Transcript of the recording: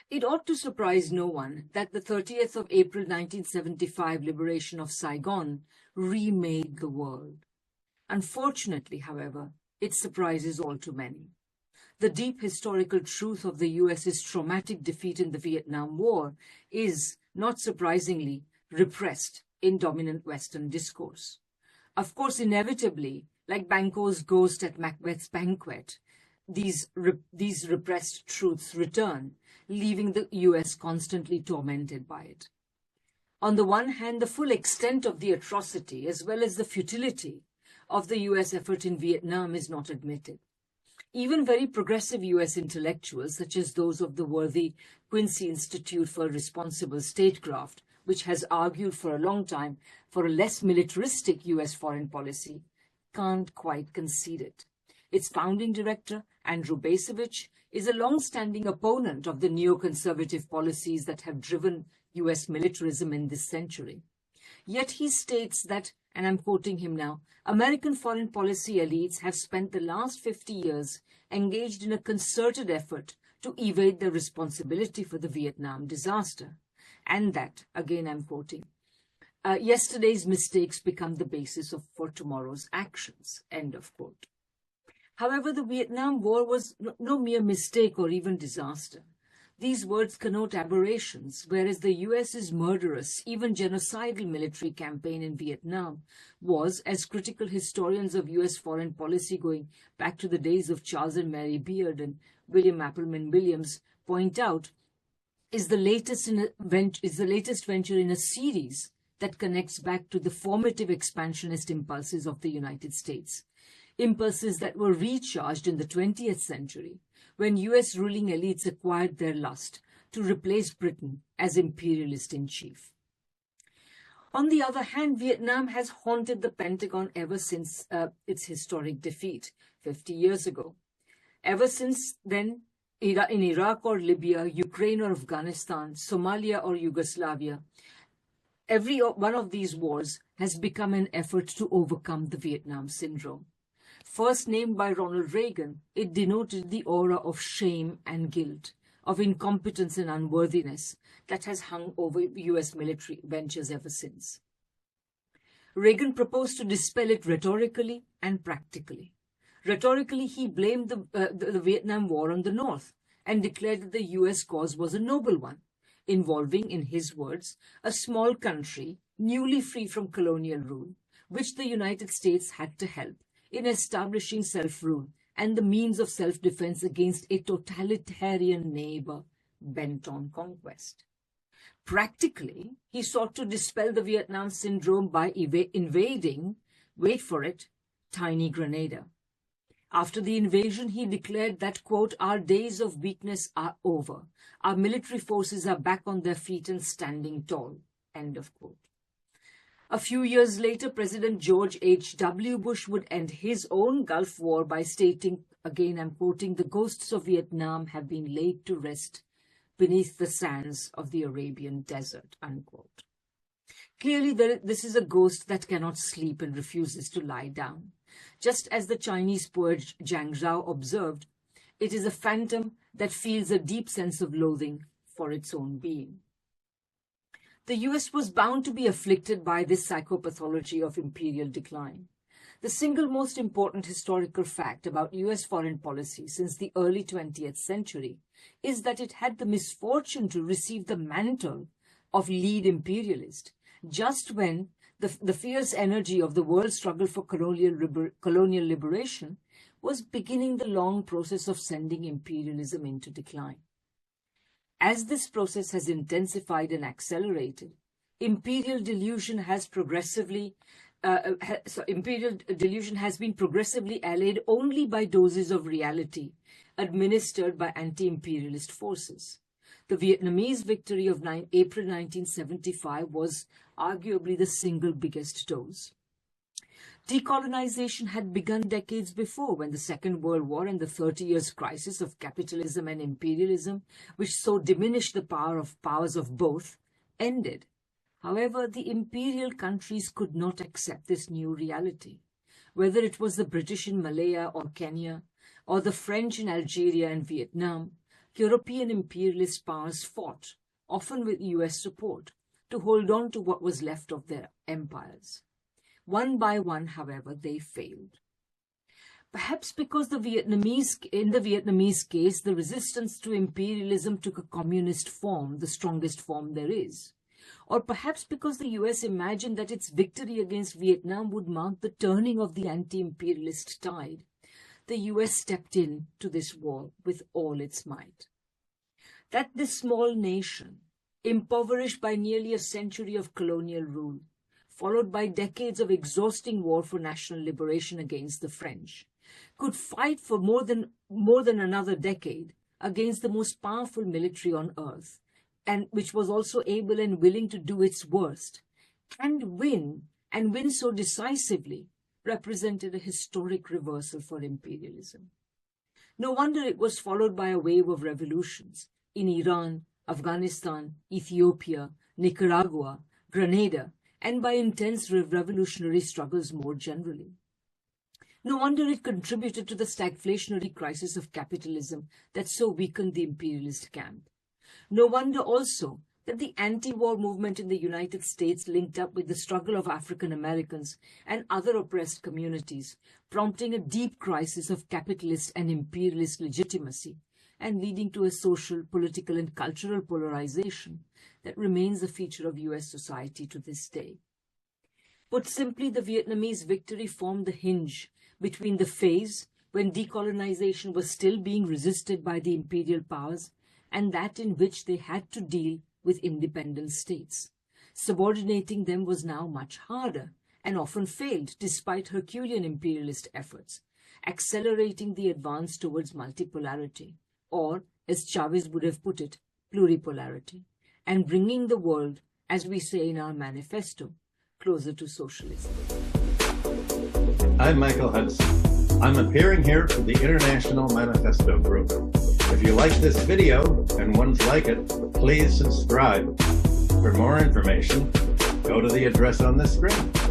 It ought to surprise no one that the 30th of April 1975 liberation of Saigon remade the world. Unfortunately, however, it surprises all too many. The deep historical truth of the US's traumatic defeat in the Vietnam War is, not surprisingly, repressed in dominant Western discourse. Of course, inevitably, like Banquo's ghost at Macbeth's banquet, these repressed truths return, leaving the US constantly tormented by it. On the one hand, the full extent of the atrocity, as well as the futility of the US effort in Vietnam, is not admitted. Even very progressive US intellectuals, such as those of the worthy Quincy Institute for Responsible Statecraft, which has argued for a long time for a less militaristic US foreign policy, can't quite concede it. Its founding director, Andrew Bacevich, is a long-standing opponent of the neoconservative policies that have driven US militarism in this century. Yet he states that, and I'm quoting him now, American foreign policy elites have spent the last 50 years engaged in a concerted effort to evade their responsibility for the Vietnam disaster. And that, again I'm quoting, yesterday's mistakes become the basis for tomorrow's actions, end of quote. However, the Vietnam War was no mere mistake or even disaster. These words connote aberrations, whereas the US's murderous, even genocidal military campaign in Vietnam was, as critical historians of US foreign policy going back to the days of Charles and Mary Beard and William Appleman Williams point out, is the latest venture in a series that connects back to the formative expansionist impulses of the United States. Impulses that were recharged in the 20th century, when US ruling elites acquired their lust to replace Britain as imperialist in chief. On the other hand, Vietnam has haunted the Pentagon ever since its historic defeat 50 years ago. Ever since then, in Iraq or Libya, Ukraine or Afghanistan, Somalia or Yugoslavia, every one of these wars has become an effort to overcome the Vietnam syndrome. First named by Ronald Reagan, it denoted the aura of shame and guilt, of incompetence and unworthiness that has hung over US military ventures ever since. Reagan proposed to dispel it rhetorically and practically. Rhetorically, he blamed the Vietnam War on the North and declared that the US cause was a noble one, involving, in his words, a small country newly free from colonial rule, which the United States had to help in establishing self-rule and the means of self-defense against a totalitarian neighbor bent on conquest. Practically, he sought to dispel the Vietnam syndrome by invading, wait for it, tiny Grenada. After the invasion, he declared that, quote, our days of weakness are over. Our military forces are back on their feet and standing tall, end of quote. A few years later, President George H.W. Bush would end his own Gulf War by stating, again I'm quoting, the ghosts of Vietnam have been laid to rest beneath the sands of the Arabian desert, unquote. Clearly, this is a ghost that cannot sleep and refuses to lie down. Just as the Chinese poet Zhang Zhao observed, it is a phantom that feels a deep sense of loathing for its own being. The US was bound to be afflicted by this psychopathology of imperial decline. The single most important historical fact about US foreign policy since the early 20th century is that it had the misfortune to receive the mantle of lead imperialist, just when the fierce energy of the world struggle for colonial liberation was beginning the long process of sending imperialism into decline. As this process has intensified and accelerated, imperial delusion has been progressively allayed only by doses of reality administered by anti-imperialist forces. The Vietnamese victory of April 1975 was arguably the single biggest dose. Decolonization had begun decades before, when the Second World War and the 30 Years crisis of capitalism and imperialism, which so diminished the powers of both, ended. However, the imperial countries could not accept this new reality. Whether it was the British in Malaya or Kenya, or the French in Algeria and Vietnam, European imperialist powers fought, often with US support, to hold on to what was left of their empires. One by one, however, they failed. Perhaps because in the Vietnamese case, the resistance to imperialism took a communist form, the strongest form there is. Or perhaps because the US imagined that its victory against Vietnam would mark the turning of the anti-imperialist tide, the US stepped in to this war with all its might. That this small nation, impoverished by nearly a century of colonial rule, followed by decades of exhausting war for national liberation against the French, could fight for more than another decade against the most powerful military on earth, and which was also able and willing to do its worst, and win so decisively, represented a historic reversal for imperialism. No wonder it was followed by a wave of revolutions in Iran, Afghanistan, Ethiopia, Nicaragua, Grenada, and by intense revolutionary struggles more generally. No wonder it contributed to the stagflationary crisis of capitalism that so weakened the imperialist camp. No wonder also that the anti-war movement in the United States linked up with the struggle of African Americans and other oppressed communities, prompting a deep crisis of capitalist and imperialist legitimacy, and leading to a social, political, and cultural polarization that remains a feature of US society to this day. Put simply, the Vietnamese victory formed the hinge between the phase when decolonization was still being resisted by the imperial powers and that in which they had to deal with independent states. Subordinating them was now much harder and often failed despite Herculean imperialist efforts, accelerating the advance towards multipolarity, or, as Chavez would have put it, pluripolarity, and bringing the world, as we say in our manifesto, closer to socialism. I'm Michael Hudson. I'm appearing here for the International Manifesto Group. If you like this video and ones like it, please subscribe. For more information, go to the address on the screen.